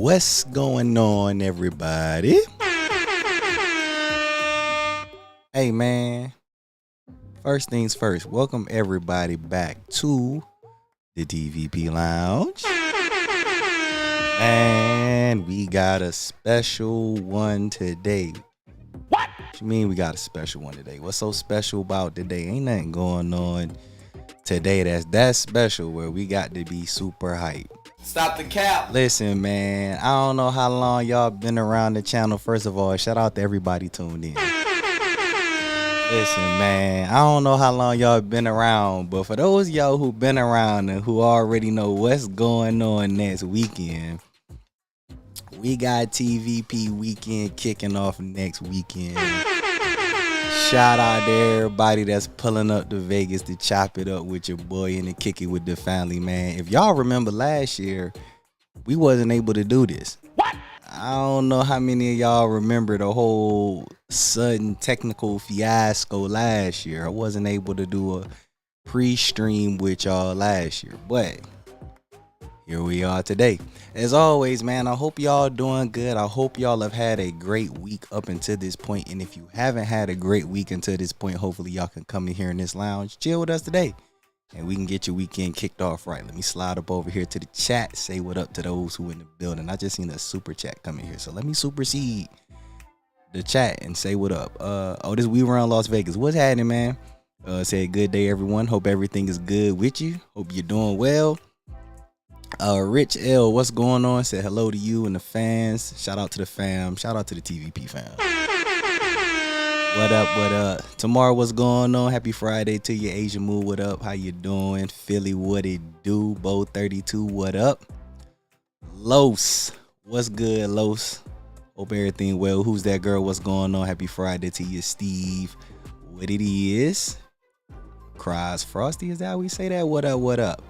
What's going on, everybody? Hey, man. First things first, welcome everybody back to the TVP Lounge. And we got a special one today. What you mean we got a special one today? What's so special about today? Ain't nothing going on today that's special where we got to be super hype. Stop the cap. Listen, man, I don't know how long y'all been around the channel. First of all, shout out to everybody tuned in. Listen, man, I don't know how long y'all been around, but for those of y'all who been around and who already know what's going on next weekend, we got TVP weekend kicking off next weekend. Shout out to everybody that's pulling up to Vegas to chop it up with your boy and to kick it with the family, man. If y'all remember last year, we wasn't able to do this. What? I don't know how many of y'all remember the whole sudden technical fiasco last year. I wasn't able to do a pre-stream with y'all last year, but here we are today. As always, man, I hope y'all doing good. I hope y'all have had a great week up until this point. And if you haven't had a great week until this point, hopefully y'all can come in here in this lounge, chill with us today, and we can get your weekend kicked off right. Let me slide up over here to the chat, say what up to those who in the building. I just seen a super chat coming here, so let me supersede the chat and say what up. This We Run Las Vegas. What's happening, man? Say good day, everyone. Hope everything is good with you. Hope you're doing well. Rich L, what's going on? Said hello to you and the fans. Shout out to the fam. Shout out to the TVP fam. What up? Tomorrow, what's going on? Happy Friday to you, Asia Mood. What up? How you doing? Philly, what it do? Bo 32, what up? Los, what's good, Los? Hope everything well. Who's that girl? What's going on? Happy Friday to you, Steve. What it is? Cries Frosty, is that how we say that? What up?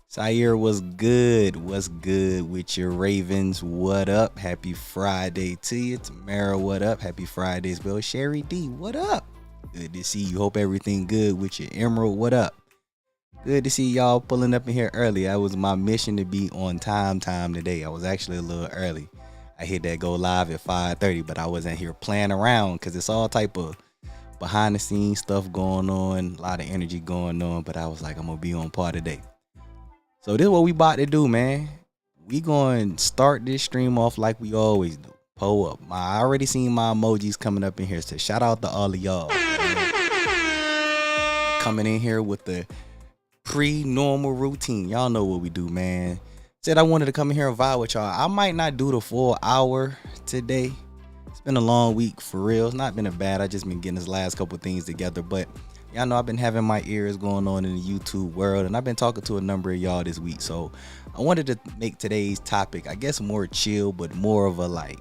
Sire, what's good? What's good with your Ravens? What up? Happy Friday to you. Tamara, what up? Happy Friday as well. Sherry D, what up? Good to see you. Hope everything good with your Emerald. What up? Good to see y'all pulling up in here early. That was my mission to be on time today. I was actually a little early. I hit that go live at 5:30, but I wasn't here playing around because it's all type of behind the scenes stuff going on, a lot of energy going on, but I was like, I'm going to be on par today. So this is what we about to do, man. We going to start this stream off like we always do. Pull up. I already seen my emojis coming up in here. So shout out to all of y'all. Coming in here with the pre-normal routine. Y'all know what we do, man. Said I wanted to come in here and vibe with y'all. I might not do the full hour today. It's been a long week for real. It's not been a bad. I just been getting this last couple things together, but y'all know I've been having my ears going on in the YouTube world, and I've been talking to a number of y'all this week. So I wanted to make today's topic, I guess, more chill, but more of a like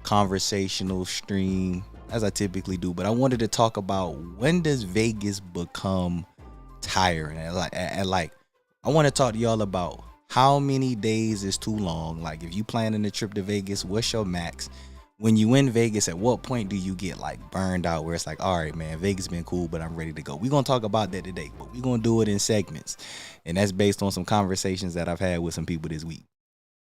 conversational stream as I typically do. But I wanted to talk about when does Vegas become tiring? And like I want to talk to y'all about how many days is too long. Like if you planning a trip to Vegas, what's your max? When you in Vegas, at what point do you get like burned out where it's like, all right, man, Vegas been cool, but I'm ready to go. We're going to talk about that today, but we're going to do it in segments. And that's based on some conversations that I've had with some people this week.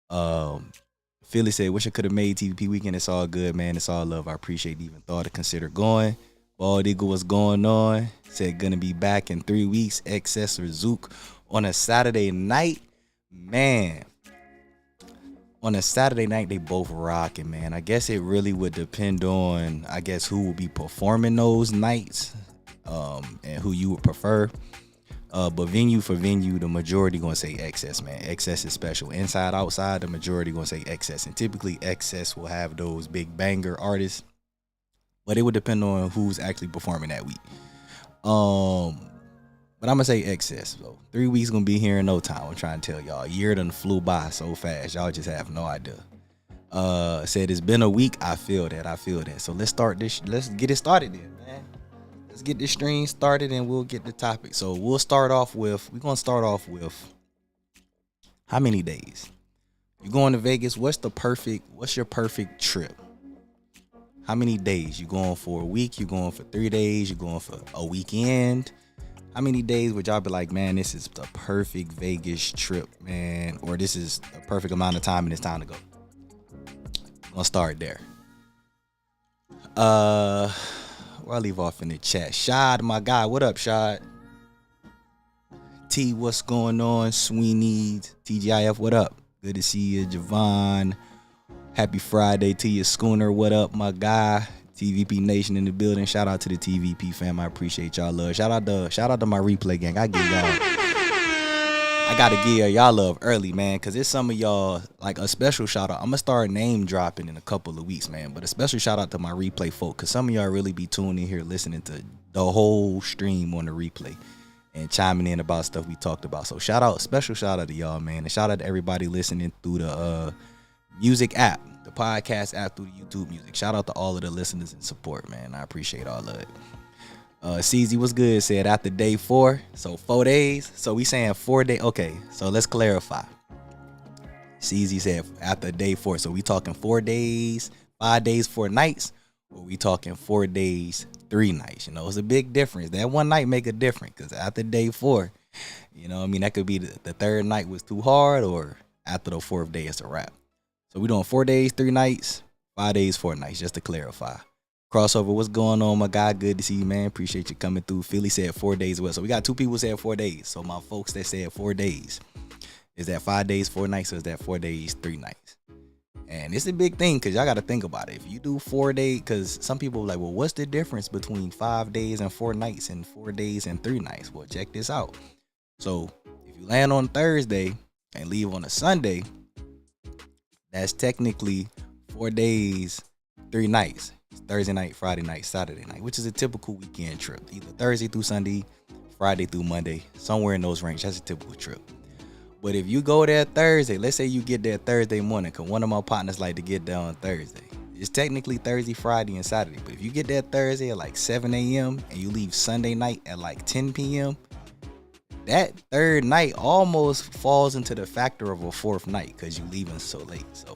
Philly said, wish I could have made TVP weekend. It's all good, man. It's all love. I appreciate even thought to consider going. Bald Eagle, what's going on? Said gonna be back in 3 weeks. Excess or Zook on a Saturday night. Man. On a Saturday night, they both rocking, man. I guess it really would depend on, I guess, who will be performing those nights and who you would prefer. But venue for venue, the majority going to say Excess, man. Excess is special. Inside, outside, the majority going to say Excess. And typically, Excess will have those big banger artists. But it would depend on who's actually performing that week. But I'm going to say Excess. So 3 weeks going to be here in no time. I'm trying to tell y'all. A year done flew by so fast. Y'all just have no idea. Said it's been a week. I feel that. So let's start this. Let's get it started then, man. Let's get this stream started and we'll get the topic. So we're going to start off with how many days? You're going to Vegas. What's your perfect trip? How many days? You going for a week? You going for 3 days? You going for a weekend? How many days would y'all be like, man, this is the perfect Vegas trip, man? Or this is the perfect amount of time and it's time to go? Gonna start there. Where I leave off in the chat. Shad, my guy, what up, Shad? T, what's going on? Sweeney, TGIF, what up? Good to see you, Javon. Happy Friday to you, Schooner. What up, my guy? TVP Nation in the building. Shout out to the TVP fam. I appreciate y'all love. Shout out to my replay gang. I gotta give y'all love early, man, because it's some of y'all, like a special shout out. I'm gonna start name dropping in a couple of weeks, man. But a special shout out to my replay folk, because some of y'all really be tuning in here listening to the whole stream on the replay and chiming in about stuff we talked about. So special shout out to y'all, man. And shout out to everybody listening through the music app, the podcast app, through the YouTube music. Shout out to all of the listeners and support, man. I appreciate all of it. CZ, what's good? Said after day 4, so 4 days. So we saying 4 days. Okay, so let's clarify. CZ said after day 4. So we talking 4 days, 5 days, 4 nights, or we talking 4 days, 3 nights? You know, it's a big difference. That one night make a difference, because after day 4, you know what I mean, that could be the third night was too hard, or after the 4th day it's a wrap. So we doing 4 days, 3 nights, 5 days, 4 nights, just to clarify. Crossover, what's going on, my guy? Good to see you, man. Appreciate you coming through. Philly said 4 days as well. So we got 2 people said 4 days. So my folks that said 4 days, is that 5 days, 4 nights, or is that 4 days, 3 nights? And it's a big thing, because y'all got to think about it. If you do 4 days, because some people are like, well, what's the difference between 5 days and 4 nights and 4 days and 3 nights? Well, check this out. So if you land on Thursday and leave on a Sunday, that's technically 4 days, 3 nights. It's Thursday night, Friday night, Saturday night, which is a typical weekend trip. Either Thursday through Sunday, Friday through Monday, somewhere in those range. That's a typical trip. But if you go there Thursday, let's say you get there Thursday morning, because one of my partners like to get there on Thursday. It's technically Thursday, Friday, and Saturday. But if you get there Thursday at like 7 a.m. and you leave Sunday night at like 10 p.m., that third night almost falls into the factor of a 4th night, because you leaving so late. So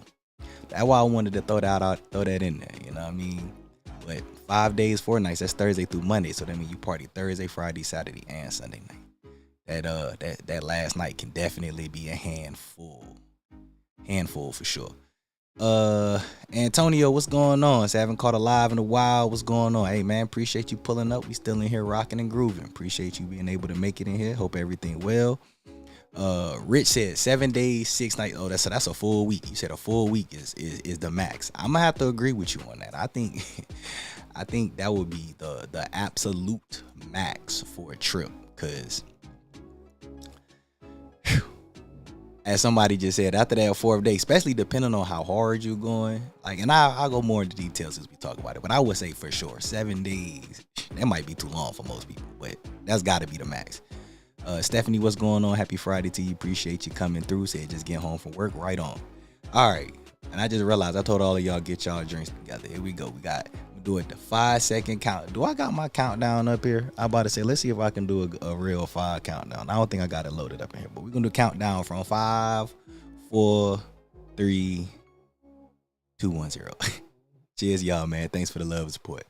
that's why I wanted to throw that in there, you know what I mean? But 5 days, 4 nights, that's Thursday through Monday. So that means you party Thursday, Friday, Saturday, and Sunday night. That last night can definitely be a handful for sure. Antonio, what's going on? So I haven't caught a live in a while. What's going on? Hey man, appreciate you pulling up. We still in here rocking and grooving. Appreciate you being able to make it in here. Hope everything well. Rich said 7 days, 6 nights. Oh, that's a full week. You said a full week is the max. I'm gonna have to agree with you on that. I think that would be the absolute max for a trip, because as somebody just said, after that 4th day, especially depending on how hard you're going, like, and I'll go more into details as we talk about it, but I would say for sure 7 days, that might be too long for most people, but that's got to be the max. Stephanie, what's going on? Happy Friday to you. Appreciate you coming through. Said just get home from work. Right on. All right. And I just realized I told all of y'all get y'all drinks together. Here we go. We'll do it the 5-second count. Do I got my countdown up here? I'm about to say, let's see if I can do a real 5 countdown. I don't think I got it loaded up in here, but we're going to do countdown from 5, 4, 3, 2, 1, 0. Cheers, y'all, man. Thanks for the love and support.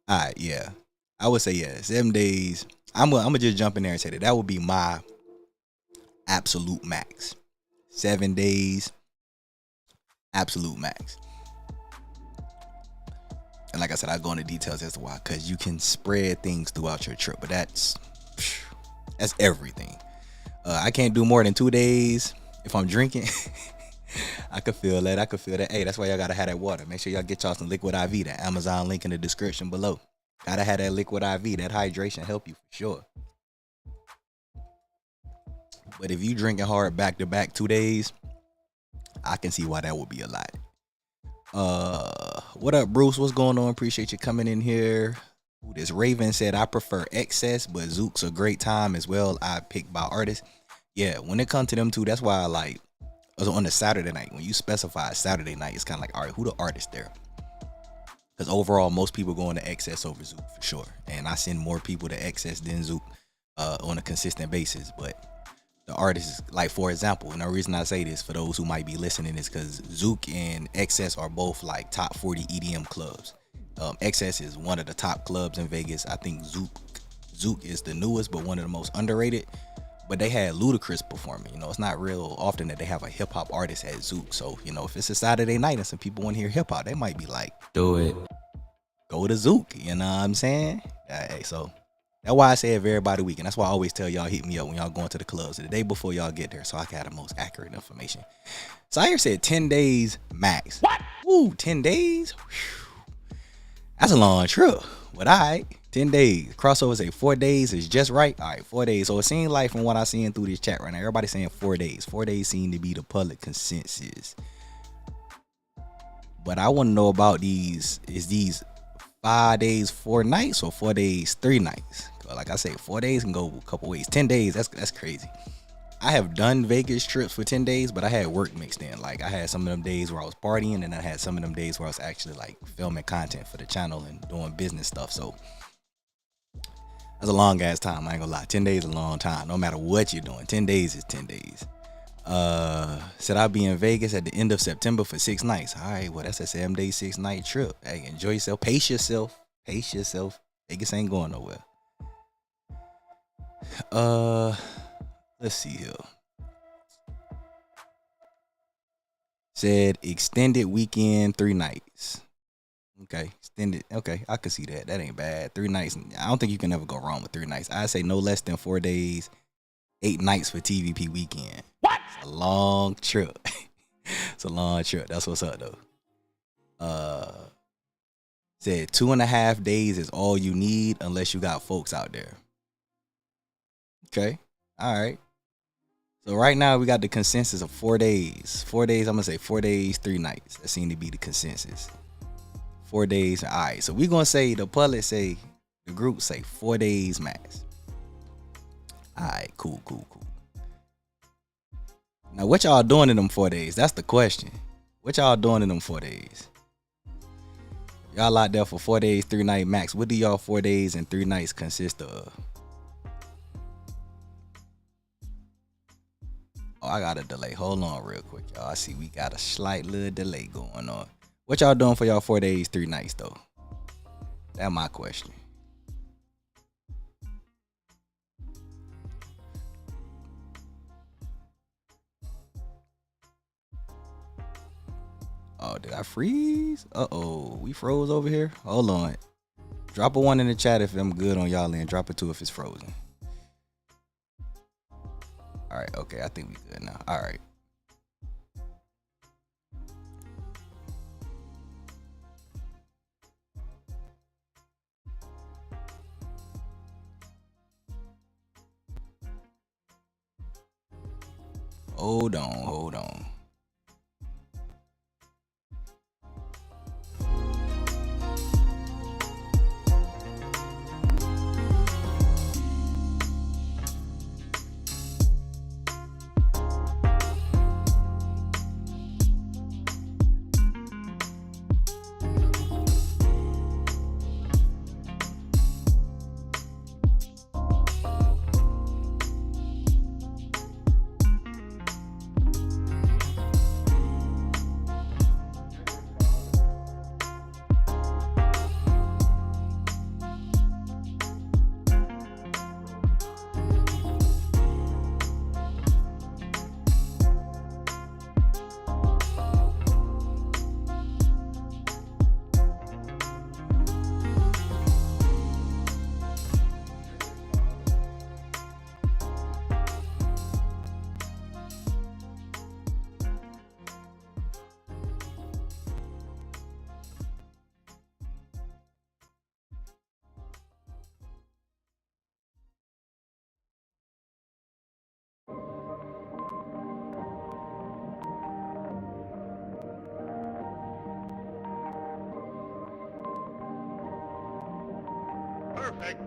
All right, yeah. I would say, yeah, 7 days. I'm gonna just jump in there and say that would be my absolute max. 7 days, absolute max. And like I said, I'll go into details as to why, because you can spread things throughout your trip, but that's everything. I can't do more than 2 days if I'm drinking. I could feel that. Hey, that's why y'all gotta have that water. Make sure y'all get y'all some liquid IV. That Amazon link in the description below. Gotta have that liquid IV. That hydration help you for sure. But if you drinking hard back to back 2 days, I can see why that would be a lot. What up, Bruce? What's going on? Appreciate you coming in here. This Raven said, I prefer excess, but Zook's a great time as well. I pick by artist. Yeah, when it comes to them two, that's why I like on the Saturday night. When you specify Saturday night, it's kind of like, all right, who the artist there? Because overall, most people go into excess over Zook for sure. And I send more people to excess than Zook on a consistent basis. But the artists, like for example, and the reason I say this for those who might be listening is because Zook and excess are both like top 40 EDM clubs. Excess is one of the top clubs in Vegas. I think Zook is the newest, but one of the most underrated. but they had Ludacris performing. You know, it's not real often that they have a hip hop artist at Zook. So, you know, if it's a Saturday night and some people want to hear hip hop, they might be like, do it. Go to Zook. You know what I'm saying? Hey, so that's why I say it everybody weekend. That's why I always tell y'all hit me up when y'all going to the clubs the day before y'all get there so I can have the most accurate information. Sire said 10 days max. What? Ooh, 10 days? Whew. That's a long trip. But all right, 10 days. Crossover say 4 days is just right. All right, 4 days. So it seems like from what I'm seeing through this chat right now, everybody saying 4 days. 4 days seem to be the public consensus. But I want to know about these. Is these 5 days, 4 nights, or 4 days, 3 nights? Like I say, 4 days can go a couple ways. 10 days, that's crazy. I have done Vegas trips for 10 days, but I had work mixed in. Like I had some of them days where I was partying, and I had some of them days where I was actually like filming content for the channel and doing business stuff. So that's a long ass time. I ain't gonna lie. 10 days is a long time. No matter what you're doing, 10 days is 10 days. Said I'll be in Vegas at the end of September for 6 nights. All right, well that's a 7-day, 6-night trip. Hey, enjoy yourself. Pace yourself. Pace yourself. Vegas ain't going nowhere. Let's see here. Said extended weekend, 3 nights. Okay, extended. Okay, I can see that. That ain't bad. 3 nights. I don't think you can ever go wrong with 3 nights. I say no less than 4 days, 8 nights for TVP weekend. What? It's a long trip. It's a long trip. That's what's up though. Said 2.5 days is all you need unless you got folks out there. Okay. All right. So right now we got the consensus of 4 days. 4 days, I'm gonna say 4 days, 3 nights. That seemed to be the consensus. 4 days. All right. So we're gonna say the public say, the group say 4 days max. All right, cool. Now what y'all doing in them 4 days? That's the question. What y'all doing in them 4 days? Y'all out there for 4 days, 3 nights max. What do y'all 4 days and 3 nights consist of? Oh, I got a delay. Hold on real quick, y'all. I see we got a slight little delay going on. What y'all doing for y'all 4 days, 3 nights, though? That's my question. Oh, did I freeze? Uh-oh. We froze over here? Hold on. Drop a 1 in the chat if I'm good on y'all and drop a 2 if it's frozen. All right, okay, I think we good now. All right. Hold on. Perfect.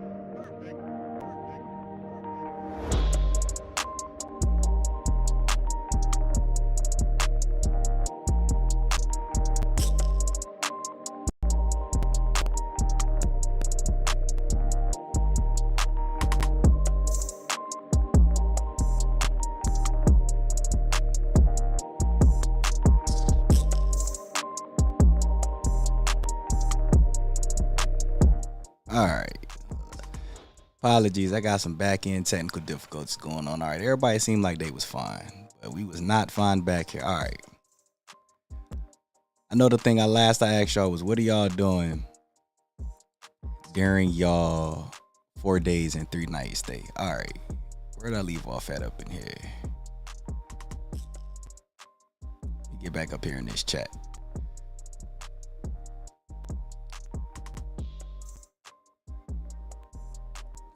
All right. Apologies, I got some back end technical difficulties going on. All right, everybody seemed like they was fine, but we was not fine back here. All right. I know the thing I asked y'all was, what are y'all doing during y'all 4 days and 3 nights stay? All right, where'd I leave off at up in here? Let me get back up here in this chat.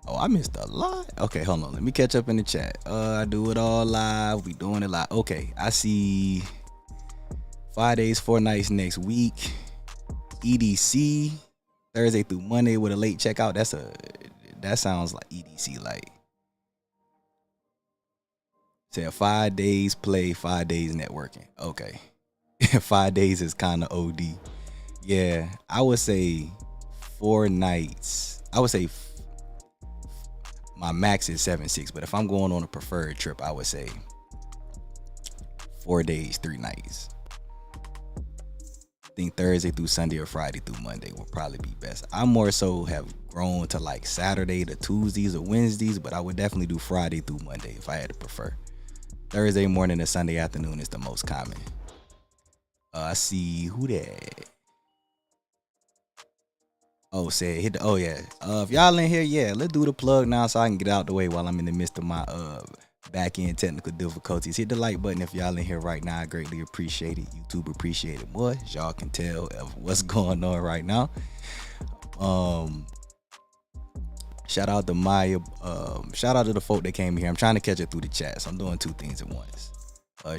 Oh, I missed a lot. Okay, hold on. Let me catch up in the chat. I do it all live. We doing it live. Okay, I see 5 days, 4 nights next week. EDC Thursday through Monday with a late checkout. That sounds like EDC. Like, said 5 days play, 5 days networking. Okay, 5 days is kind of OD. Yeah, I would say 4 nights. I would say my max is 7-6, but if I'm going on a preferred trip, I would say 4 days, 3 nights. I think Thursday through Sunday or Friday through Monday will probably be best. I more so have grown to like Saturday to Tuesdays or Wednesdays, but I would definitely do Friday through Monday if I had to prefer. Thursday morning to Sunday afternoon is the most common. I see who that. Oh, said hit the. Oh yeah. If y'all in here, yeah, let's do the plug now so I can get out the way while I'm in the midst of my back end technical difficulties. Hit the like button if y'all in here right now. I greatly appreciate it. YouTube appreciate it more, as y'all can tell of what's going on right now. Shout out to Maya. Shout out to the folk that came here. I'm trying to catch it through the chat, so I'm doing 2 things at once.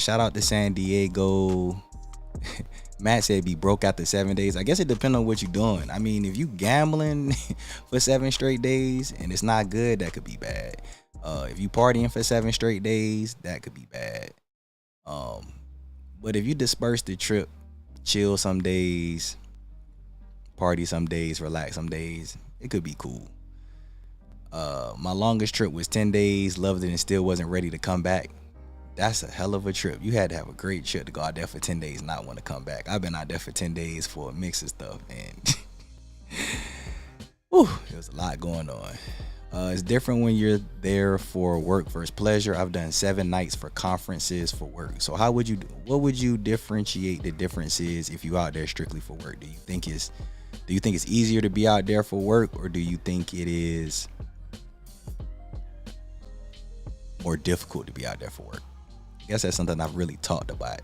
Shout out to San Diego. Matt said be broke after 7 days. I guess it depends on what you're doing. I mean, if you gambling for 7 straight days and it's not good, that could be bad. If you partying for 7 straight days, that could be bad. But if you disperse the trip, chill some days, party some days, relax some days, it could be cool. My longest trip was 10 days, loved it and still wasn't ready to come back. That's a hell of a trip. You had to have a great trip to go out there for 10 days and not want to come back. I've been out there for 10 days for a mix of stuff, and whew, there was a lot going on. It's different when you're there for work versus pleasure. I've done 7 nights for conferences for work. So what would you differentiate the differences if you out there strictly for work? Do you think it's easier to be out there for work, or do you think it is more difficult to be out there for work? I guess that's something I've really talked about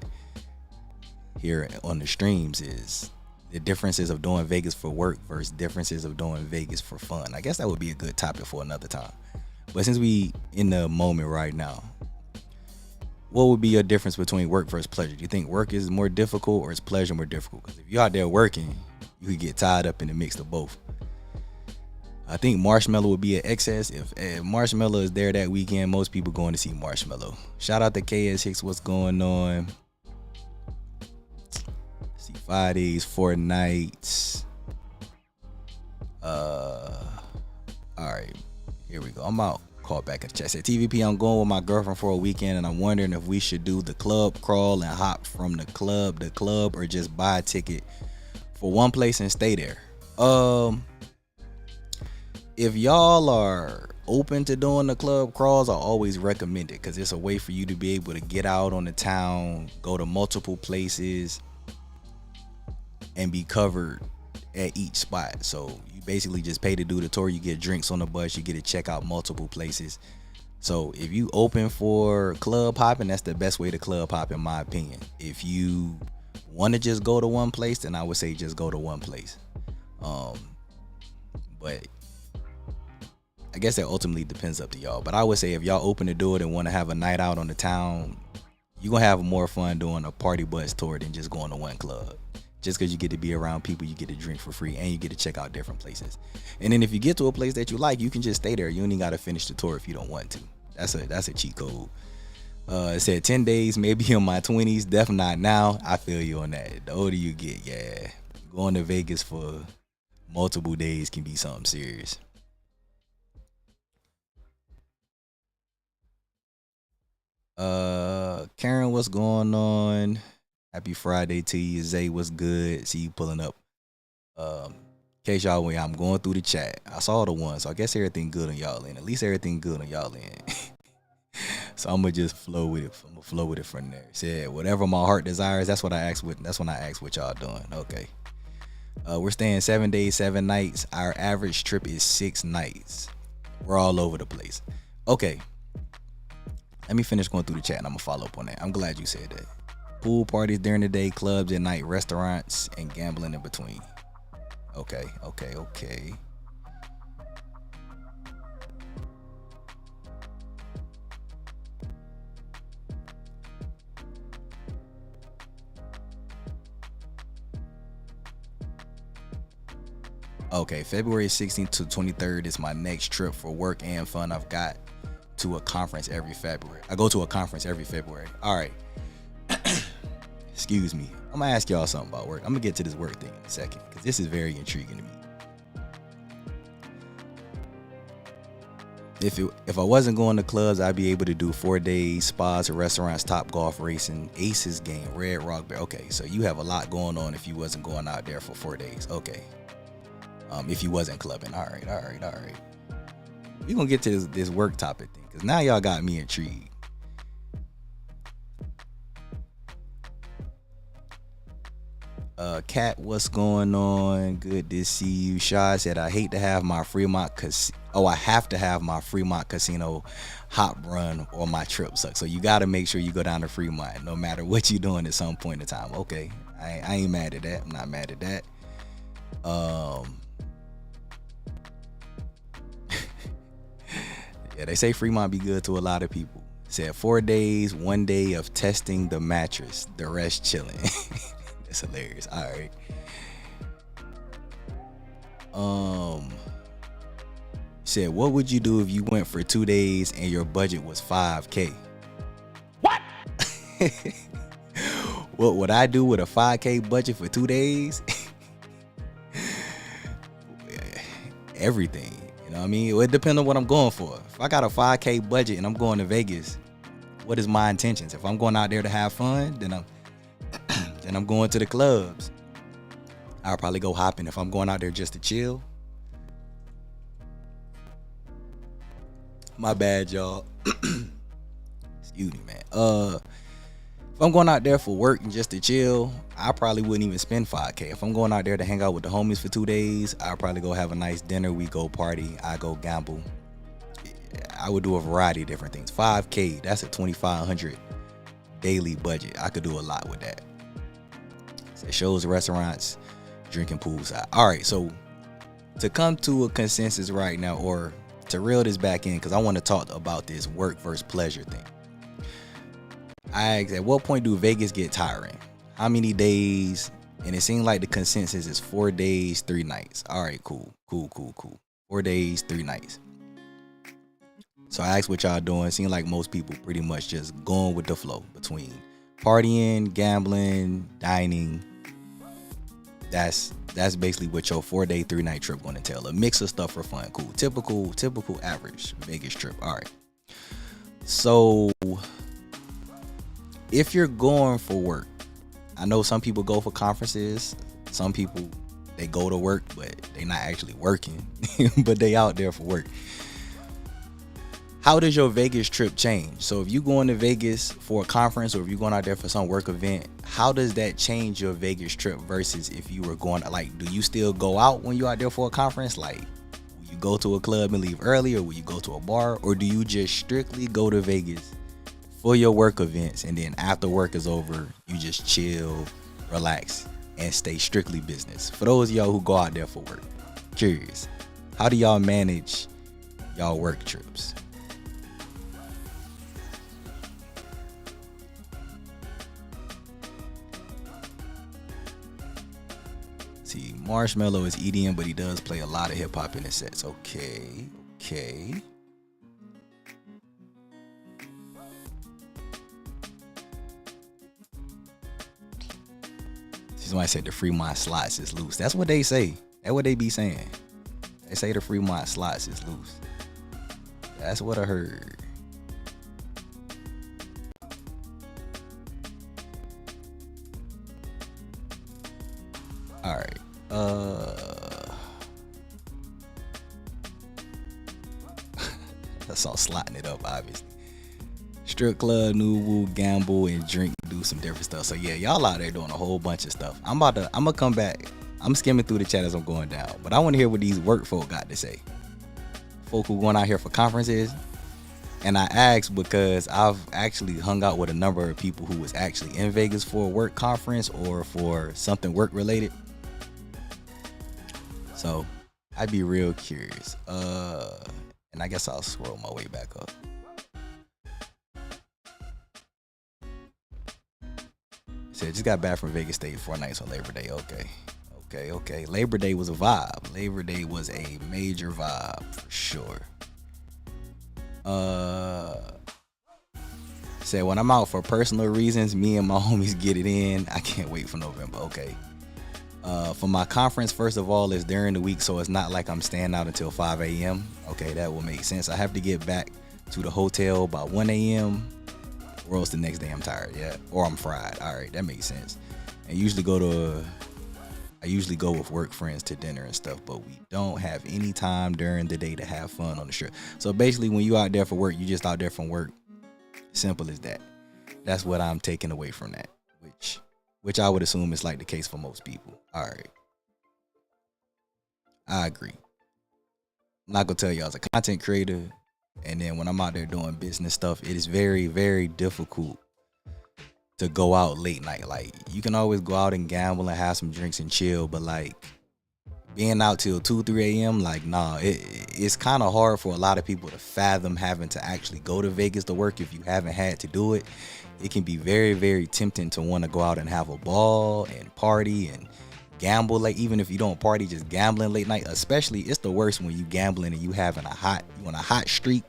here on the streams, is the differences of doing Vegas for work versus differences of doing Vegas for fun. I guess that would be a good topic for another time. But since we in the moment right now, what would be your difference between work versus pleasure? Do you think work is more difficult or is pleasure more difficult? Because if you're out there working, you could get tied up in the mix of both. I think Marshmello would be an excess. If Marshmello is there that weekend, most people going to see Marshmello. Shout out to KS Hicks. What's going on? See, 5 days, 4 nights. All right, here we go. I'm out. Call back in the chat. Said TVP, I'm going with my girlfriend for a weekend, and I'm wondering if we should do the club crawl and hop from the club to club, or just buy a ticket for one place and stay there. If y'all are open to doing the club crawls, I always recommend it because it's a way for you to be able to get out on the town, go to multiple places, and be covered at each spot. So you basically just pay to do the tour. You get drinks on the bus. You get to check out multiple places. So if you open for club hopping, that's the best way to club hop, in my opinion. If you want to just go to one place, then I would say just go to one place. But I guess that ultimately depends up to y'all. But I would say if y'all open to do it and want to have a night out on the town, you're going to have more fun doing a party bus tour than just going to one club. Just because you get to be around people, you get to drink for free, and you get to check out different places. And then if you get to a place that you like, you can just stay there. You ain't got to finish the tour if you don't want to. That's a cheat code. It said 10 days, maybe in my 20s. Definitely not now. I feel you on that. The older you get, yeah. Going to Vegas for multiple days can be something serious. Karen, what's going on? Happy Friday to you. Zay, what's good? See you pulling up. In case y'all, when I'm going through the chat, I saw the one, so I guess everything good on y'all end. At least everything good on y'all end. So I'm gonna just flow with it. I'm gonna flow with it from there. Said whatever my heart desires. That's what I asked. That's when I asked what y'all doing. Okay. We're staying 7 days, 7 nights. Our average trip is 6 nights. We're all over the place. Okay. Let me finish going through the chat and I'm gonna follow up on that. I'm glad you said that. Pool parties during the day, clubs at night, restaurants, and gambling in between. Okay. Okay, February 16th to 23rd is my next trip for work and fun. I've got to a conference every February. I go to a conference every February. All right. Excuse me. I'm gonna ask y'all something about work. I'm gonna get to this work thing in a second because this is very intriguing to me. If I wasn't going to clubs, I'd be able to do 4 days, spas, restaurants, Top Golf, racing, Aces game, Red Rock Bear. Okay, so you have a lot going on if you wasn't going out there for 4 days. Okay. If you wasn't clubbing. All right. We're gonna get to this work topic thing because now y'all got me intrigued. Kat, what's going on? Good to see you. Shaw said, I hate to have my Fremont I have to have my Fremont Casino hop run or my trip sucks. So you got to make sure you go down to Fremont no matter what you're doing at some point in time. Okay. I ain't mad at that. I'm not mad at that. Yeah, they say Fremont be good to a lot of people. Said 4 days, 1 day of testing the mattress, the rest chilling. That's hilarious. All right. Said, what would you do if you went for 2 days and your budget was $5K? What? What would I do with a $5K budget for 2 days? Everything. You know what I mean? It depends on what I'm going for. If I got a $5K budget and I'm going to Vegas, what is my intentions? If I'm going out there to have fun, then I'm going to the clubs. I'll probably go hopping. If I'm going out there just to chill. My bad, y'all. Excuse me, man. If I'm going out there for work and just to chill, I probably wouldn't even spend $5K. If I'm going out there to hang out with the homies for 2 days, I'll probably go have a nice dinner. We go party. I go gamble. I would do a variety of different things. $5K, that's a $2,500 daily budget. I could do a lot with that. So shows, restaurants, drinking poolside. All right, so to come to a consensus right now, or to reel this back in, because I want to talk about this work versus pleasure thing. I asked, at what point do Vegas get tiring? How many days? And it seemed like the consensus is 4 days, 3 nights. All right, cool. 4 days, 3 nights. So I asked what y'all doing. It seemed like most people pretty much just going with the flow between partying, gambling, dining. That's basically what your 4 day, 3 night trip gonna entail. A mix of stuff for fun. Cool. Typical average Vegas trip. All right. So if you're going for work, I know some people go for conferences. Some people, they go to work, but they not actually working, but they out there for work. How does your Vegas trip change? So if you going to Vegas for a conference, or if you're going out there for some work event, how does that change your Vegas trip versus if you were going, like, do you still go out when you're out there for a conference? Like, will you go to a club and leave early, or will you go to a bar, or do you just strictly go to Vegas for your work events, and then after work is over, you just chill, relax, and stay strictly business? For those of y'all who go out there for work, curious, how do y'all manage y'all work trips? See, Marshmello is EDM, but he does play a lot of hip hop in his sets. Okay. Somebody said the Fremont slots is loose. That's what they say. That's what they be saying. They say the Fremont slots is loose. That's what I heard. All right. So slotting it up, obviously. Strip club, noodle, gamble, and drink, do some different stuff. So yeah, y'all out there doing a whole bunch of stuff. I'm gonna come back. I'm skimming through the chat as I'm going down, but I want to hear what these work folk got to say. Folk who going out here for conferences. And I asked because I've actually hung out with a number of people who was actually in Vegas for a work conference or for something work related. So I'd be real curious. And I guess I'll scroll my way back up. Said just got back from Vegas, stayed 4 nights on Labor Day. Okay. Labor Day was a vibe. Labor Day was a major vibe for sure. Said when I'm out for personal reasons, me and my homies get it in. I can't wait for November. Okay. For my conference, first of all, it's during the week, so it's not like I'm staying out until 5 a.m. Okay, that will make sense. I have to get back to the hotel by 1 a.m. or else the next day I'm tired, yeah, or I'm fried. All right, that makes sense. And I usually go with work friends to dinner and stuff, but we don't have any time during the day to have fun on the strip. So basically, when you out there for work, you just out there from work. Simple as that. That's what I'm taking away from that, which I would assume is like the case for most people. All right, I agree. I'm not gonna tell you, I was a content creator, and then when I'm out there doing business stuff, it is very, very difficult to go out late night. Like, you can always go out and gamble and have some drinks and chill, but like being out till 2-3 a.m. like, nah, it's kind of hard for a lot of people to fathom having to actually go to Vegas to work if you haven't had to do it. It can be very, very tempting to want to go out and have a ball and party and gamble. Like, even if you don't party, just gambling late night, especially, it's the worst when you gambling and you on a hot streak.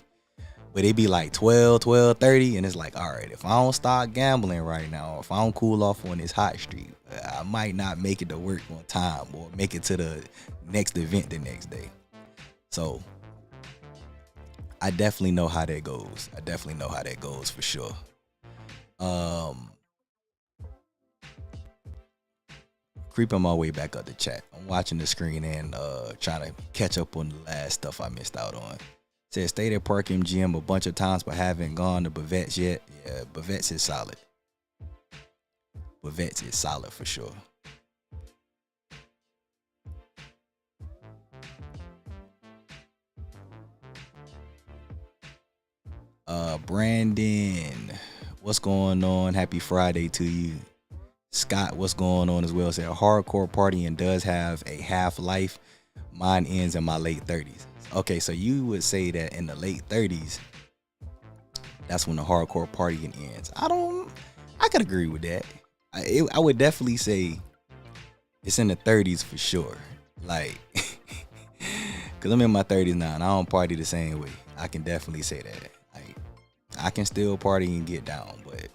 But it be like 12:30, and it's like, all right, if I don't start gambling right now, if I don't cool off on this hot streak, I might not make it to work on time or make it to the next event the next day. So I definitely know how that goes. For sure. Creeping my way back up the chat. I'm watching the screen and trying to catch up on the last stuff I missed out on. Said stayed at Park MGM a bunch of times but haven't gone to Bavette's yet. Yeah, Bavette's is solid. Bavette's is solid for sure. Brandon, what's going on? Happy Friday to you. Scott, what's going on as well? Said hardcore partying does have a half-life. Mine ends in my late 30s. Okay, so you would say that in the late 30s, that's when the hardcore partying ends. I could agree with that. I would definitely say it's in the 30s for sure. Like, because I'm in my 30s now and I don't party the same way. I can definitely say that. I can still party and get down, but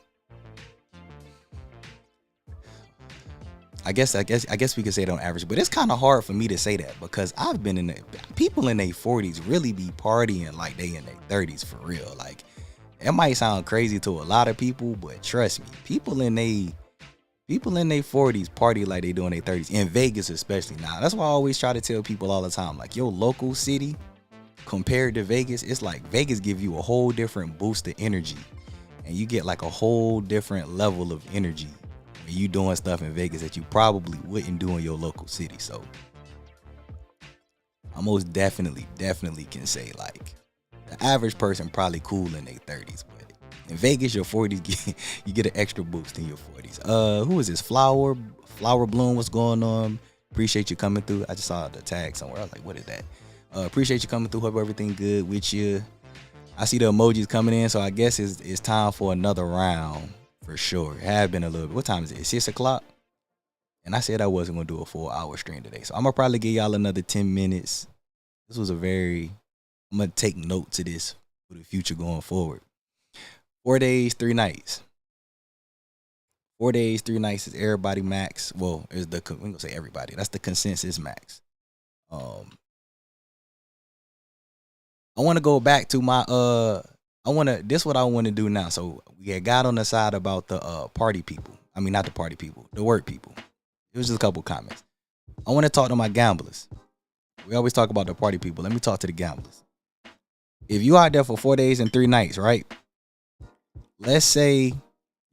I guess we could say it on average, but it's kind of hard for me to say that because I've been in people in their 40s really be partying like they in their 30s for real. Like, it might sound crazy to a lot of people, but trust me, people in their 40s party like they do in their 30s, in Vegas especially. Now, that's why I always try to tell people all the time, like, your local city compared to Vegas, it's like Vegas give you a whole different boost of energy, and you get like a whole different level of energy when you doing stuff in Vegas that you probably wouldn't do in your local city. So I most definitely can say like the average person probably cool in their 30s, but in Vegas, your 40s you get an extra boost in your 40s. Who is this? Flower Bloom, what's going on? Appreciate you coming through. I just saw the tag somewhere. I was like, what is that? Appreciate you coming through. Hope everything good with you. I see the emojis coming in, so I guess it's time for another round for sure. It had been a little bit. What time is it? 6 o'clock? And I said I wasn't going to do a 4-hour stream today, so I'm going to probably give y'all another 10 minutes. I'm going to take note of this for the future going forward. 4 days, 3 nights. 4 days, 3 nights is everybody max. Well, we're going to say everybody. That's the consensus max. I want to go back to my this is what I want to do now. So we had got on the side about the party people. I mean, not the party people, the work people. It was just a couple comments. I want to talk to my gamblers. We always talk about the party people. Let me talk to the gamblers. If you out there for 4 days and 3 nights, right? Let's say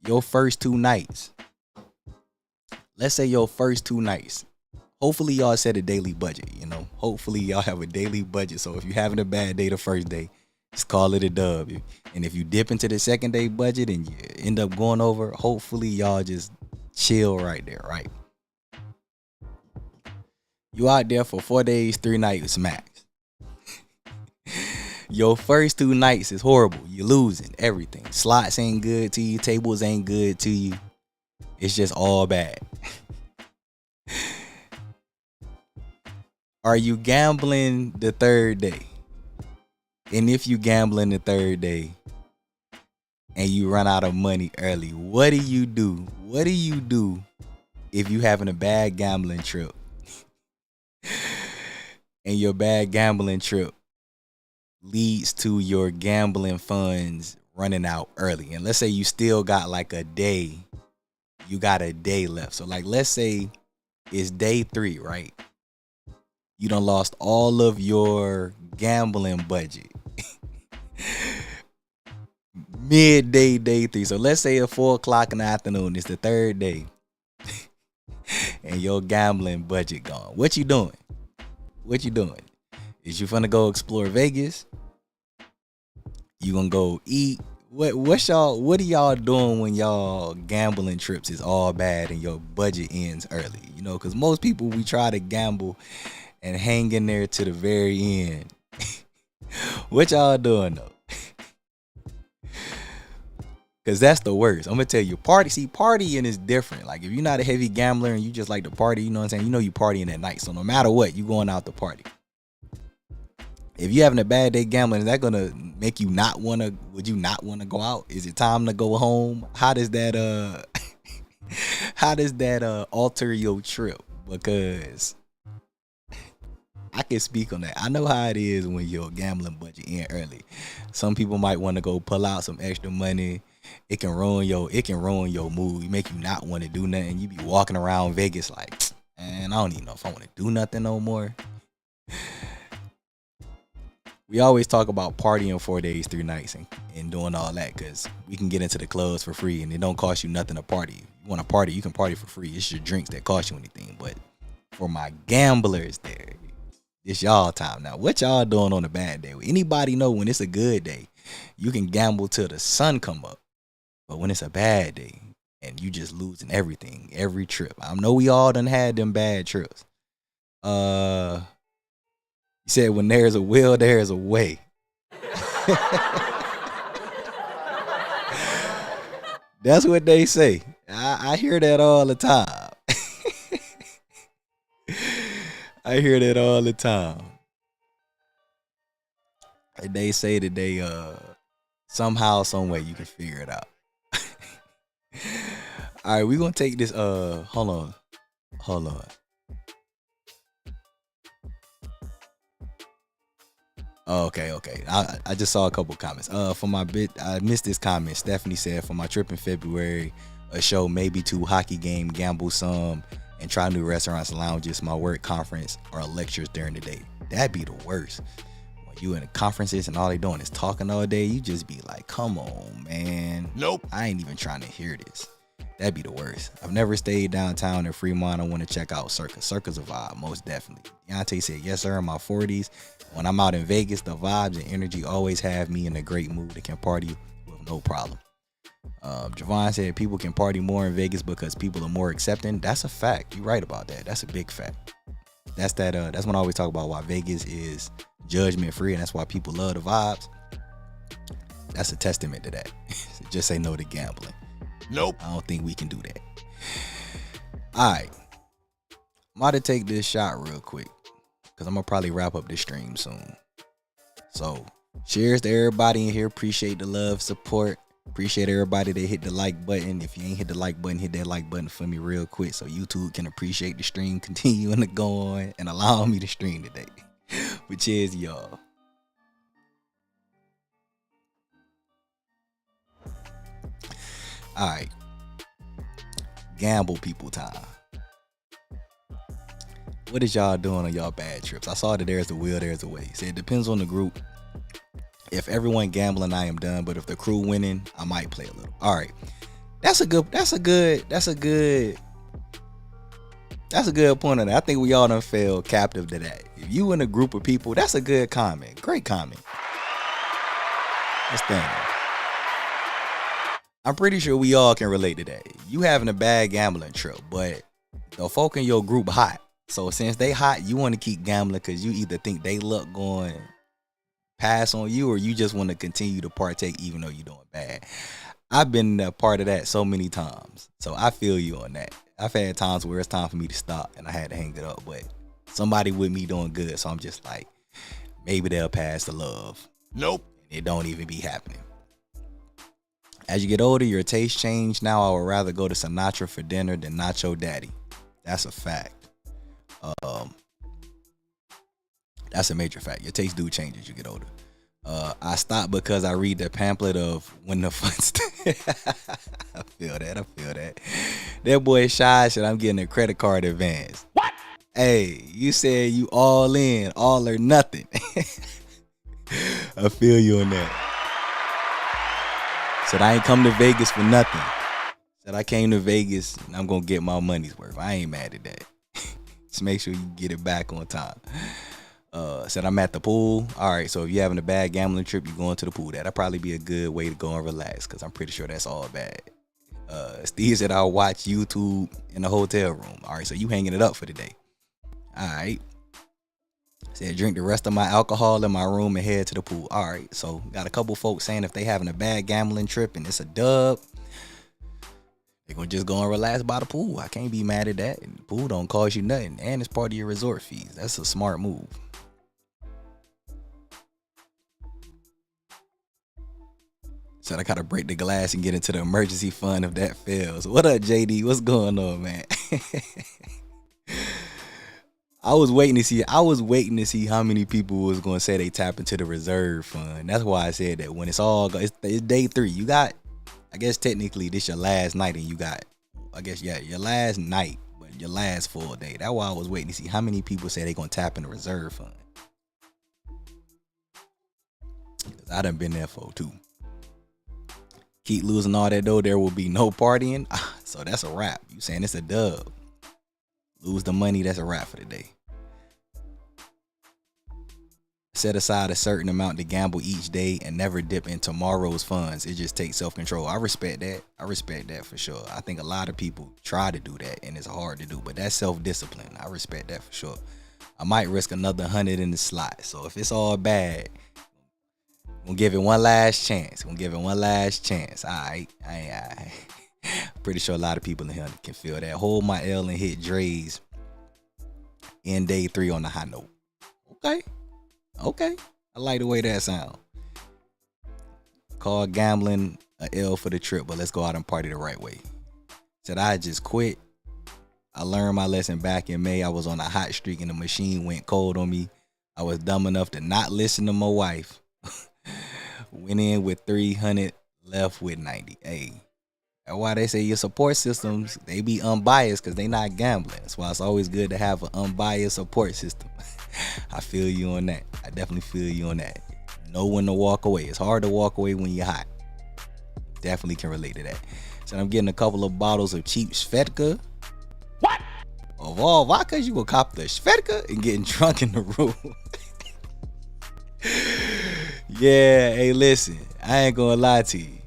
your first 2 nights. Let's say your first 2 nights. Hopefully y'all set a daily budget, you know. Hopefully y'all have a daily budget. So if you're having a bad day the first day, just call it a dub. And if you dip into the second day budget and you end up going over, hopefully y'all just chill right there, right? You out there for 4 days, 3 nights max. Your first 2 nights is horrible. You're losing everything. Slots ain't good to you. Tables ain't good to you. It's just all bad. Are you gambling the third day? And if you gambling the third day and you run out of money early, what do you do? What do you do if you having a bad gambling trip? And your bad gambling trip leads to your gambling funds running out early. And let's say you still got like a day. You got a day left. So like let's say it's day 3, right? You done lost all of your gambling budget. Midday, day 3. So let's say at 4 o'clock in the afternoon, it's the third day. And your gambling budget gone. What you doing? What you doing? Is you finna go explore Vegas? You gonna go eat? What are y'all doing when y'all gambling trips is all bad and your budget ends early? You know, because most people, we try to gamble and hang in there to the very end. What y'all doing though? Because that's the worst. I'm gonna tell you, partying is different. Like if you're not a heavy gambler and you just like to party, you know what I'm saying? You know you partying at night. So no matter what, you going out to party. If you having a bad day gambling, is that gonna make you not wanna? Would you not want to go out? Is it time to go home? How does that alter your trip? Because I can speak on that. I know how it is when your gambling budget end early. Some people might want to go pull out some extra money. It can ruin your mood. It make you not want to do nothing. You be walking around Vegas like, man, I don't even know if I want to do nothing no more. We always talk about partying 4 days, 3 nights and doing all that because we can get into the clubs for free and it don't cost you nothing to party. You want to party, you can party for free. It's your drinks that cost you anything. But for my gamblers there, it's y'all time now. What y'all doing on a bad day? Anybody know when it's a good day, you can gamble till the sun come up. But when it's a bad day and you just losing everything, every trip. I know we all done had them bad trips. You said when there's a will, there's a way. That's what they say. I hear that all the time. I hear that all the time. And they say that they somehow, some way you can figure it out. All right, we're gonna take this. Hold on. Oh, okay. I just saw a couple comments. For my bit, I missed this comment. Stephanie said, for my trip in February, a show, maybe 2 hockey game, gamble some, and try new restaurants and lounges, my work conference, or lectures during the day. That'd be the worst. When you in the conferences and all they doing is talking all day, you just be like, come on, man. Nope. I ain't even trying to hear this. That'd be the worst. I've never stayed downtown in Fremont. I want to check out Circus. Circus a vibe, most definitely. Deontay said, yes, sir, in my 40s. When I'm out in Vegas, the vibes and energy always have me in a great mood and can party with no problem. Javon said people can party more in Vegas because people are more accepting. That's a fact. You're right about that. That's a big fact. That's when I always talk about why Vegas is judgment free and that's why people love the vibes. That's a testament to that. Just say no to gambling. Nope. I don't think we can do that. All right. I'm about to take this shot real quick because I'm going to probably wrap up this stream soon. So, cheers to everybody in here. Appreciate the love, support. Appreciate everybody that hit the like button. If you ain't hit the like button, hit that like button for me real quick so YouTube can appreciate the stream continuing to go on and allow me to stream today. But cheers, y'all. All right. Gamble people time. What is y'all doing on y'all bad trips? I saw that there's a will, there's a way. Say it depends on the group. If everyone gambling, I am done. But if the crew winning, I might play a little. All right. That's a good point on that. I think we all done fell captive to that. If you in a group of people, that's a good comment. Great comment. Let's stand. I'm pretty sure we all can relate to that. You having a bad gambling trip, but the folk in your group hot. So since they hot, you want to keep gambling because you either think they luck going pass on you or you just want to continue to partake even though you're doing bad. I've been a part of that so many times. So I feel you on that. I've had times where it's time for me to stop and I had to hang it up, but somebody with me doing good. So I'm just like, maybe they'll pass the love. Nope. It don't even be happening. As you get older, your taste change. Now I would rather go to Sinatra for dinner than Nacho Daddy. That's a fact. That's a major fact. Your taste do change as you get older. I stopped because I read the pamphlet of when the funds. I feel that. That boy shy said I'm getting a credit card advance. What? Hey, you said you all in, all or nothing. I feel you on that. Said I ain't come to Vegas for nothing. Said I came to Vegas and I'm gonna get my money's worth. I ain't mad at that. Just make sure you get it back on time. Said I'm at the pool. All right, so if you're having a bad gambling trip, you're going to the pool. That'll probably be a good way to go and relax because I'm pretty sure that's all bad. Steve said I'll watch YouTube in the hotel room. All right, so you hanging it up for the day. All right. Said drink the rest of my alcohol in my room and head to the pool. All right, so got a couple folks saying if they having a bad gambling trip and it's a dub, they're gonna just go and relax by the pool. I can't be mad at that. And the pool don't cost you nothing, and it's part of your resort fees. That's a smart move. Said I gotta break the glass and get into the emergency fund if that fails. What up, JD? What's going on, man? I was waiting to see how many people was gonna say they tap into the reserve fund. That's why I said that when it's day 3. You got, I guess technically this your last night, and you got, I guess your last night, but your last full day. That's why I was waiting to see how many people say they gonna tap in the reserve fund. Cause I done been there for too. Keep losing all that though, there will be no partying. So that's a wrap. You saying it's a dub. Lose the money, that's a wrap for the day. Set aside a certain amount to gamble each day and never dip in tomorrow's funds. It just takes self-control. I respect that for sure. I think a lot of people try to do that and it's hard to do, but that's self-discipline. I respect that for sure. I might risk another 100 in the slot. So if it's all bad, we'll give it one last chance. All right. Pretty sure a lot of people in here can feel that. Hold my L and hit Dre's in day 3 on the high note. Okay. I like the way that sound. Call gambling a L for the trip, but let's go out and party the right way. Said I just quit. I learned my lesson back in May. I was on a hot streak and the machine went cold on me. I was dumb enough to not listen to my wife. Went in with 300, left with 90. Hey. That's why they say your support systems, they be unbiased because they not gambling. That's why it's always good to have an unbiased support system. I feel you on that. I definitely feel you on that. Know when to walk away. It's hard to walk away when you're hot. Definitely can relate to that. So I'm getting a couple of bottles of cheap Svedka. What? Of all vodkas, you will cop the Svedka and getting drunk in the room. Yeah, hey, listen. I ain't gonna lie to you.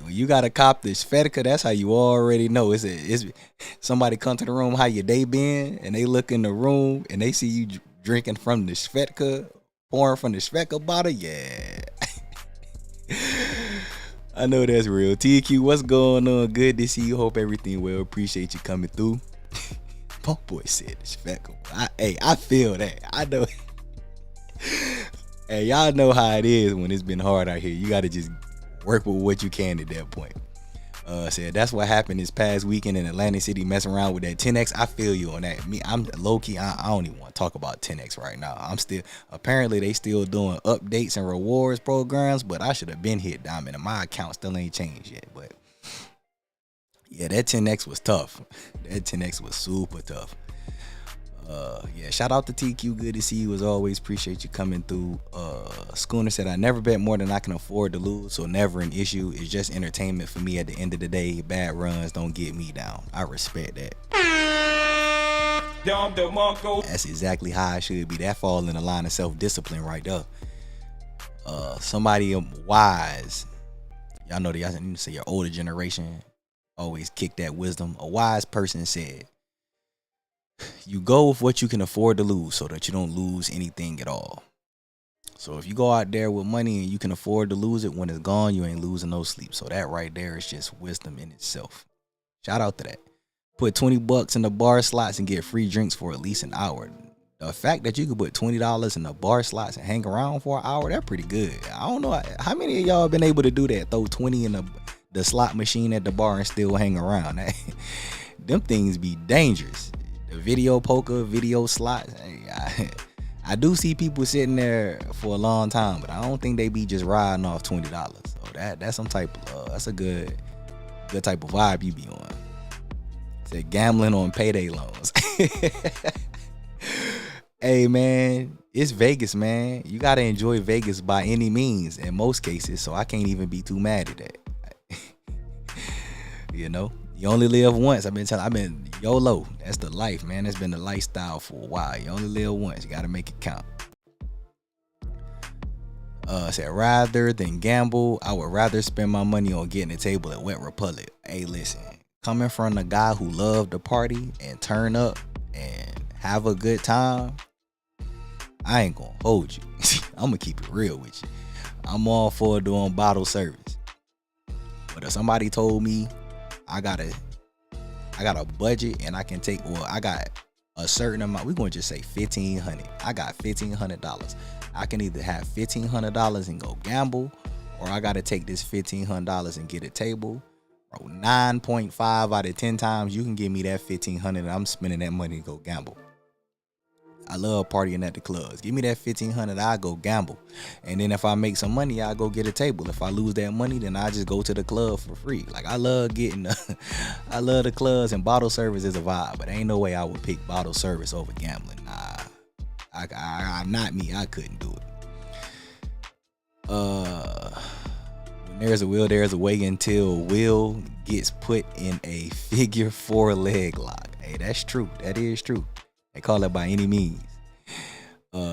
When you gotta cop this Svedka, that's how you already know. It's somebody come to the room, how your day been, and they look in the room and they see you drinking from the Svedka, pouring from the Svedka bottle. Yeah, I know that's real. TQ, what's going on? Good to see you. Hope everything well. Appreciate you coming through. My boy said the Svedka. I feel that. I know. Hey, y'all know how it is when it's been hard out here. You gotta just work with what you can at that point. Said that's what happened this past weekend in Atlantic City, messing around with that 10X. I feel you on that. I'm low key. I don't even want to talk about 10X right now. Apparently they still doing updates and rewards programs, but I should have been hit diamond and my account still ain't changed yet. But yeah, that 10X was tough. That 10X was super tough. Yeah, shout out to TQ. Good to see you as always. Appreciate you coming through. Schooner said, I never bet more than I can afford to lose, so never an issue. It's just entertainment for me at the end of the day. Bad runs don't get me down. I respect that. That's exactly how I should be. That fall in the line of self-discipline right there. Somebody wise, y'all know that y'all need to say your older generation always kick that wisdom. A wise person said, you go with what you can afford to lose so that you don't lose anything at all. So if you go out there with money and you can afford to lose it, when it's gone, you ain't losing no sleep. So that right there is just wisdom in itself. Shout out to that. Put $20 in the bar slots and get free drinks for at least an hour. The fact that you could put $20 in the bar slots and hang around for an hour, that's pretty good. I don't know how many of y'all been able to do that. Throw 20 in the slot machine at the bar and still hang around. Them things be dangerous. The video poker, video slots. I do see people sitting there for a long time, but I don't think they be just riding off $20. So that's some type of that's a good type of vibe you be on. Said gambling on payday loans. Hey man, it's Vegas, man. You gotta enjoy Vegas by any means in most cases. So I can't even be too mad at that. You know, you only live once. I've been YOLO. That's the life, man. That's been the lifestyle for a while. You only live once. You gotta make it count. Said rather than gamble, I would rather spend my money on getting a table at Wet Republic. Hey, listen, coming from the guy who loved to party and turn up and have a good time, I ain't gonna hold you. I'm gonna keep it real with you. I'm all for doing bottle service. But if somebody told me I got a budget and I can take, well, I got a certain amount, we're gonna just say $1,500. I got $1,500. I can either have $1,500 and go gamble, or I gotta take this $1,500 and get a table. Bro, 9.5 out of 10 times you can give me that $1,500 and I'm spending that money to go gamble. I love partying at the clubs. Give me that $1,500, I go gamble. And then if I make some money, I go get a table. If I lose that money, then I just go to the club for free. Like, I love I love the clubs, and bottle service is a vibe. But ain't no way I would pick bottle service over gambling. Nah, I'm not me. I couldn't do it. When there's a will, there's a way until Will gets put in a figure 4 leg lock. Hey, that's true. That is true. They call it by any means.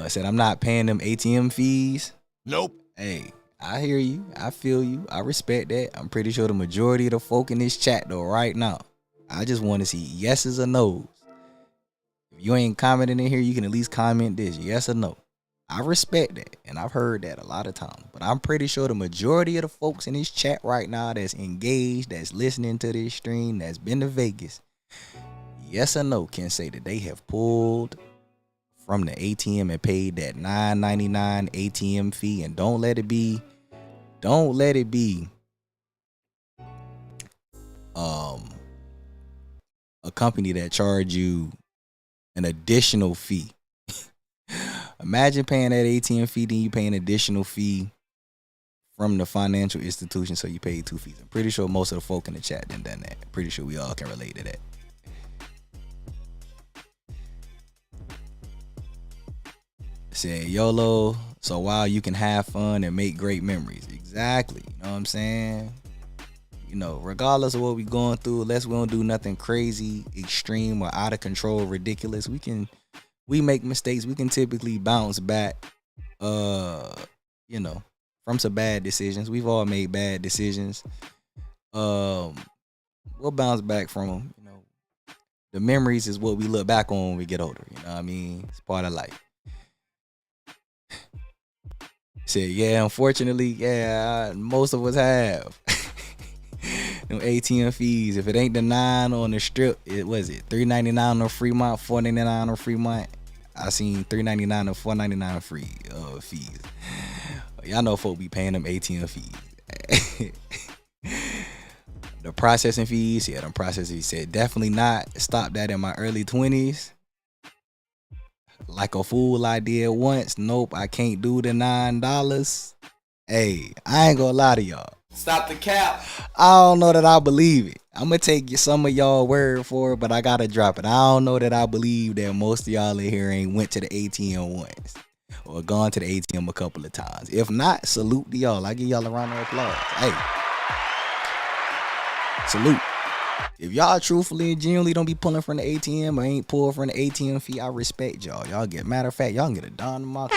Said, I'm not paying them ATM fees. Nope. Hey, I hear you. I feel you. I respect that. I'm pretty sure the majority of the folk in this chat, though, right now, I just want to see yeses or nos. If you ain't commenting in here, you can at least comment this, yes or no. I respect that, and I've heard that a lot of times. But I'm pretty sure the majority of the folks in this chat right now that's engaged, that's listening to this stream, that's been to Vegas, yes or no, can say that they have pulled from the ATM and paid that $9.99 ATM fee. And don't let it be a company that charge you an additional fee. Imagine paying that ATM fee, then you pay an additional fee from the financial institution, so you paid 2 fees. I'm pretty sure most of the folk in the chat done that. Pretty sure we all can relate to that. Said YOLO, so while you can have fun and make great memories. Exactly. You know what I'm saying? You know, regardless of what we going through, unless we don't do nothing crazy, extreme, or out of control, ridiculous, we make mistakes. We can typically bounce back, you know, from some bad decisions. We've all made bad decisions. We'll bounce back from them. You know, the memories is what we look back on when we get older. You know what I mean? It's part of life. Said, yeah, unfortunately, yeah, most of us have. Them ATM fees. If it ain't the 9 on the strip, it was it $3.99 on Fremont, $4.99 on Fremont. I seen $3.99 and $4.99 free fees. Y'all know folk be paying them ATM fees. The processing fees, yeah, them processing fees. Said definitely not. Stop that in my early 20s. Like a fool I did once. Nope, I can't do the $9. Hey, I ain't gonna lie to y'all. Stop the cap. I don't know that I believe it. I'm gonna take some of y'all word for it, but I gotta drop it. I don't know that I believe that most of y'all in here ain't went to the ATM once or gone to the ATM a couple of times. If not, salute to y'all. I give y'all a round of applause. Hey, salute. If y'all truthfully and genuinely don't be pulling from the ATM or ain't pulled from the ATM fee, I respect y'all. Y'all get, matter of fact, y'all can get a Don DeMarco.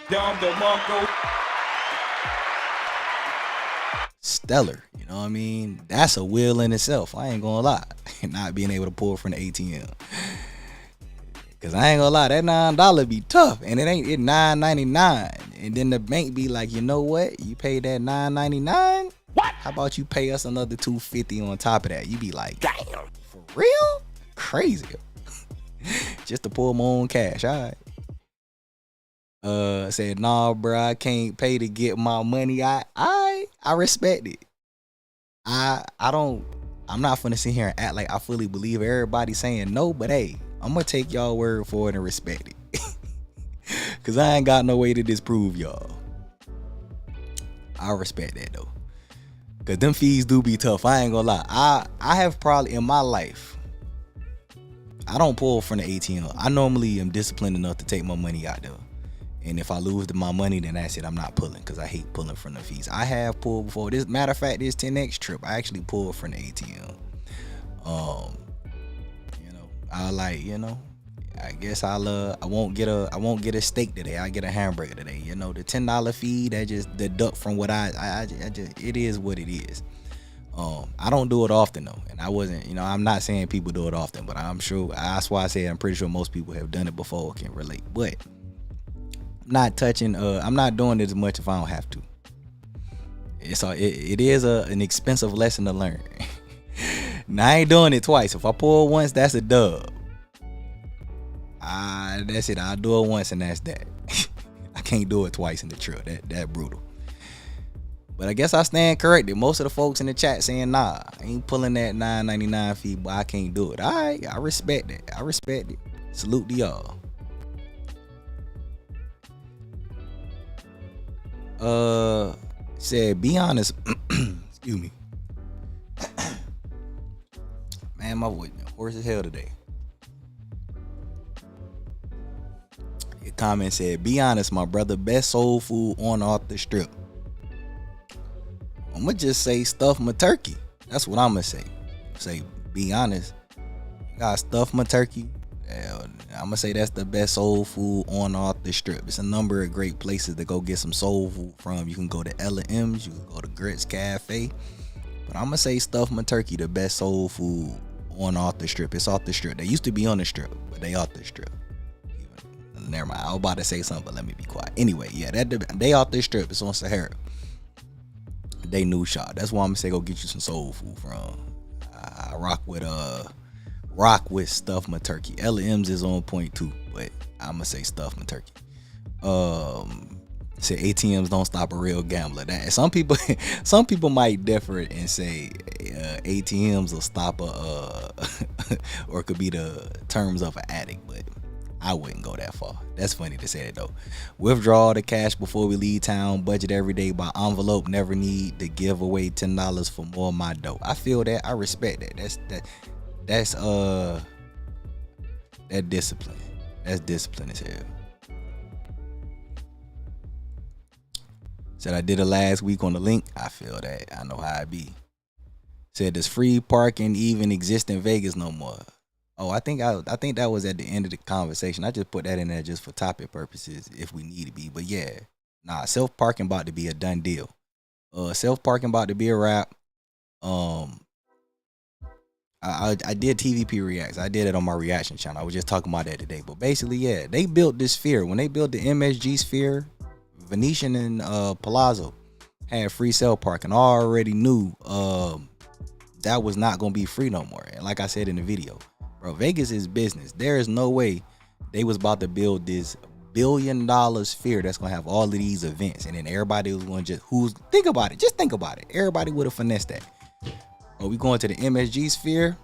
Dom DeMarco. Stellar, you know what I mean? That's a will in itself. I ain't gonna lie. Not being able to pull from the ATM. Cause I ain't gonna lie, that $9 be tough. And it $9.99. And then the bank be like, you know what? You paid that $9.99? What? How about you pay us another $2.50 on top of that? You be like, damn, for real? Crazy. Just to pull my own cash, all right. Said, nah, bro, I can't pay to get my money. I respect it. I'm not finna sit here and act like I fully believe everybody saying no, but hey, I'm gonna take y'all word for it and respect it. Cause I ain't got no way to disprove y'all. I respect that though. Cause them fees do be tough. I ain't gonna lie. I have probably in my life, I don't pull from the ATM. I normally am disciplined enough to take my money out there. And if I lose my money, then that's it. I'm not pulling because I hate pulling from the fees. I have pulled before. This matter of fact, this 10X trip, I actually pulled from the ATM. I guess I won't get a steak today. I get a hamburger today. The $10 fee that just deduct from what I just it is what it is. I don't do it often though, and I wasn't. I'm not saying people do it often, but I'm sure. That's why I say I'm pretty sure most people have done it before, can relate. But I'm not doing it as much if I don't have to. It is an expensive lesson to learn. Now I ain't doing it twice. If I pull once, that's a dub. That's it. I'll do it once and that's that. I can't do it twice in the trip. That brutal. But I guess I stand corrected. Most of the folks in the chat saying nah, I ain't pulling that $9.99 fee, but I can't do it. All right, I respect that. I respect it. Salute to y'all. Said, be honest. Excuse me. Man, my voice hoarse as hell today. Your comment said, be honest, my brother, best soul food on off the strip. I'm gonna just say stuff my turkey. That's what I'm gonna say. Say, be honest. Got stuff my turkey. I'm gonna say that's the best soul food on off the strip. It's a number of great places to go get some soul food from. You can go to L&M's, you can go to Grits Cafe, but I'm gonna say stuff my turkey, the best soul food on off the strip. It's off the strip. They used to be on the strip, but they off the strip. Never mind. I was about to say something, but let me be quiet. Anyway, yeah, they off the strip. It's on Sahara. They new shop. That's why I'm gonna say go get you some soul food from. I rock with stuff my turkey. L&M's is on point too, but I'm gonna say stuff my turkey. Say ATMs don't stop a real gambler. That some people might differ and say ATMs will stop or it could be the terms of an addict, but I wouldn't go that far. That's funny to say that though. Withdraw the cash before we leave town. Budget every day by envelope. Never need to give away $10 for more of my dough. I feel that. I respect that. That's that discipline. That's discipline as hell. Said I did it last week on the link. I feel that. I know how it be. Said does free parking even exist in Vegas no more? Oh, I think that was at the end of the conversation. I just put that in there just for topic purposes if we need to be. But yeah, self-parking about to be a done deal. Self-parking about to be a wrap. I did TVP reacts. I did it on my reaction channel. I was just talking about that today. But basically, yeah, they built this sphere. When they built the MSG sphere, Venetian and Palazzo had free self-parking. I already knew that was not gonna be free no more. And like I said in the video, bro, Vegas is business. There is no way they was about to build this $1 billion sphere that's gonna have all of these events, and then everybody was going to think about it. Just think about it. Everybody would have finessed that. Oh, we going to the MSG sphere?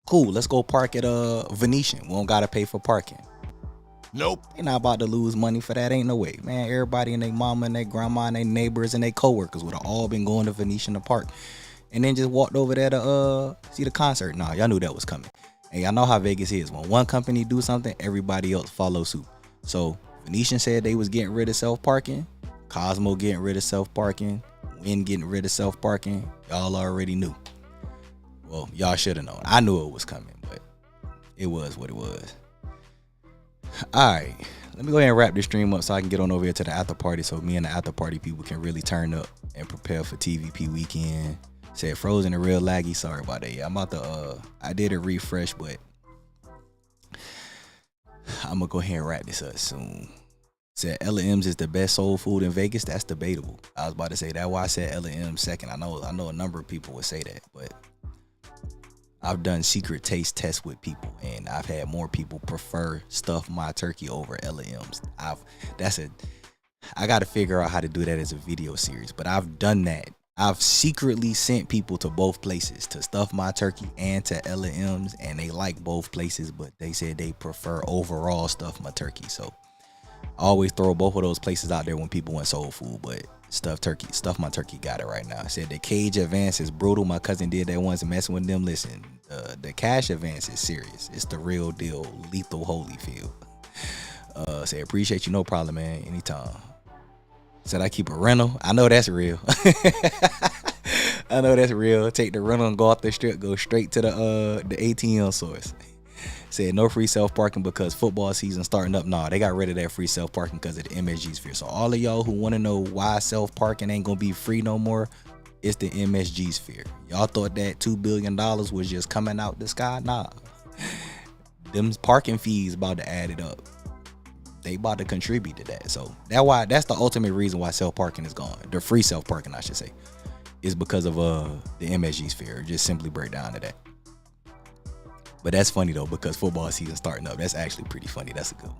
Cool. Let's go park at Venetian. We don't gotta pay for parking. Nope. They not about to lose money for that. Ain't no way, man. Everybody and their mama and their grandma and their neighbors and their coworkers would have all been going to Venetian Park, and then just walked over there to see the concert. Nah, y'all knew that was coming. And y'all know how Vegas is. When one company do something, everybody else follow suit. So Venetian said they was getting rid of self-parking. Cosmo getting rid of self-parking. Wynn getting rid of self-parking. Y'all already knew. Well, y'all should have known. I knew it was coming, but it was what it was. All right, let me go ahead and wrap this stream up so I can get on over here to the after party, so me and the after party people can really turn up and prepare for TVP weekend. Said frozen and real laggy. Sorry about that. Yeah, I'm about to I did a refresh, but I'm gonna go ahead and wrap this up soon. Said L&M's is the best soul food in Vegas. That's debatable. I was about to say that. Why I said L&M second. I know a number of people would say that, but I've done secret taste tests with people, and I've had more people prefer stuffed my turkey over L&M's. I got to figure out how to do that as a video series, but I've done that. I've secretly sent people to both places, to Stuff My Turkey and to L&M's, and they like both places, but they said they prefer overall Stuff My Turkey. So I always throw both of those places out there when people want soul food, but Stuff My Turkey got it right now. I said the cage advance is brutal. My cousin did that once, messing with them. Listen, the cash advance is serious. It's the real deal, lethal Holyfield. Say appreciate you, no problem, man. Anytime. Said I keep a rental. I know that's real. I know that's real. Take the rental and go off the strip, go straight to the ATM source. Said no free self-parking because football season starting up. Nah, they got rid of that free self-parking because of the MSG sphere. So all of y'all who want to know why self-parking ain't gonna be free no more, it's the MSG sphere. Y'all thought that $2 billion was just coming out the sky? Nah. Them parking fees about to add it up. They about to contribute to that. So that's the ultimate reason why self-parking is gone. The free self-parking, I should say, is because of the MSG sphere. Just simply break down to that. But that's funny though, because football season starting up. That's actually pretty funny. That's a good one.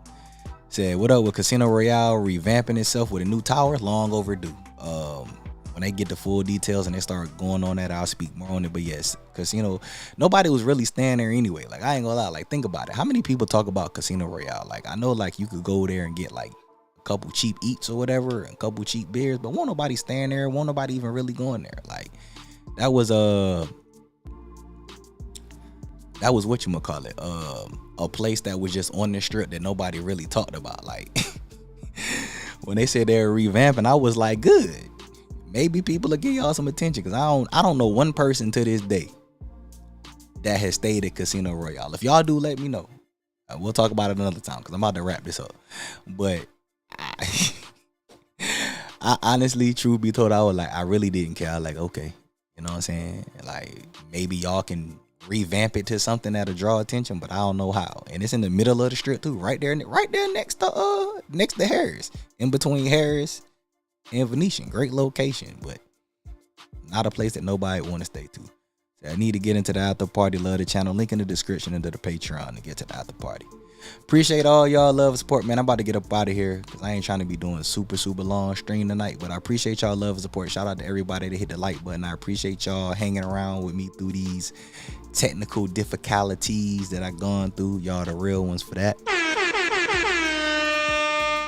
Said, what up with Casino Royale revamping itself with a new tower? Long overdue. When they get the full details and they start going on that, I'll speak more on it. But yes, Casino, nobody was really staying there anyway. Like, I ain't gonna lie. Like, think about it. How many people talk about Casino Royale? Like, I know like you could go there and get like a couple cheap eats or whatever, and a couple cheap beers, but won't nobody staying there. Won't nobody even really going there. Like, that was a place that was just on the strip that nobody really talked about. Like, when they said they were revamping, I was like, good. Maybe people will give y'all some attention, because I don't know one person to this day that has stayed at Casino Royale. If y'all do, let me know. We'll talk about it another time, because I'm about to wrap this up. But I honestly, truth be told, I really didn't care. I was like, okay, you know what I'm saying? Like, maybe y'all can revamp it to something that'll draw attention, but I don't know how. And it's in the middle of the strip too, right there next to Harris, in between Harris and Venetian. Great location, but not a place that nobody want to stay to. So I need to get into the after party. Love the channel. Link in the description into the Patreon to get to the after party. Appreciate all y'all love and support, man. I'm about to get up out of here because I ain't trying to be doing super long stream tonight, but I appreciate y'all love and support. Shout out to everybody that hit the like button. I appreciate y'all hanging around with me through these technical difficulties that I've gone through. Y'all the real ones for that.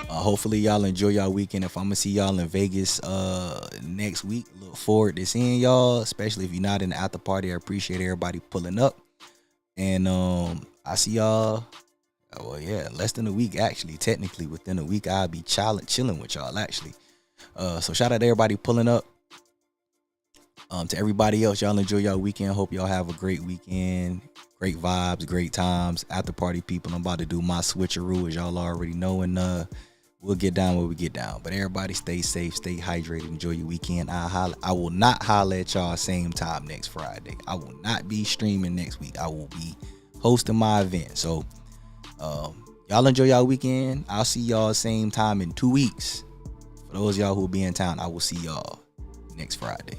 Hopefully y'all enjoy y'all weekend. If I'm gonna see y'all in Vegas next week, look forward to seeing y'all, especially if you're not in the after party. I appreciate everybody pulling up, and I see y'all less than a week. Actually, technically within a week I'll be chilling with y'all actually. So shout out to everybody pulling up. To everybody else, y'all enjoy y'all weekend. Hope y'all have a great weekend. Great vibes, great times. After party people, I'm about to do my switcheroo, as y'all already know, and we'll get down where we get down. But everybody stay safe, stay hydrated, enjoy your weekend. I will not holler at y'all same time next Friday. I will not be streaming next week. I will be hosting my event. So y'all enjoy y'all weekend. I'll see y'all same time in 2 weeks. For those of y'all who will be in town, I will see y'all next Friday.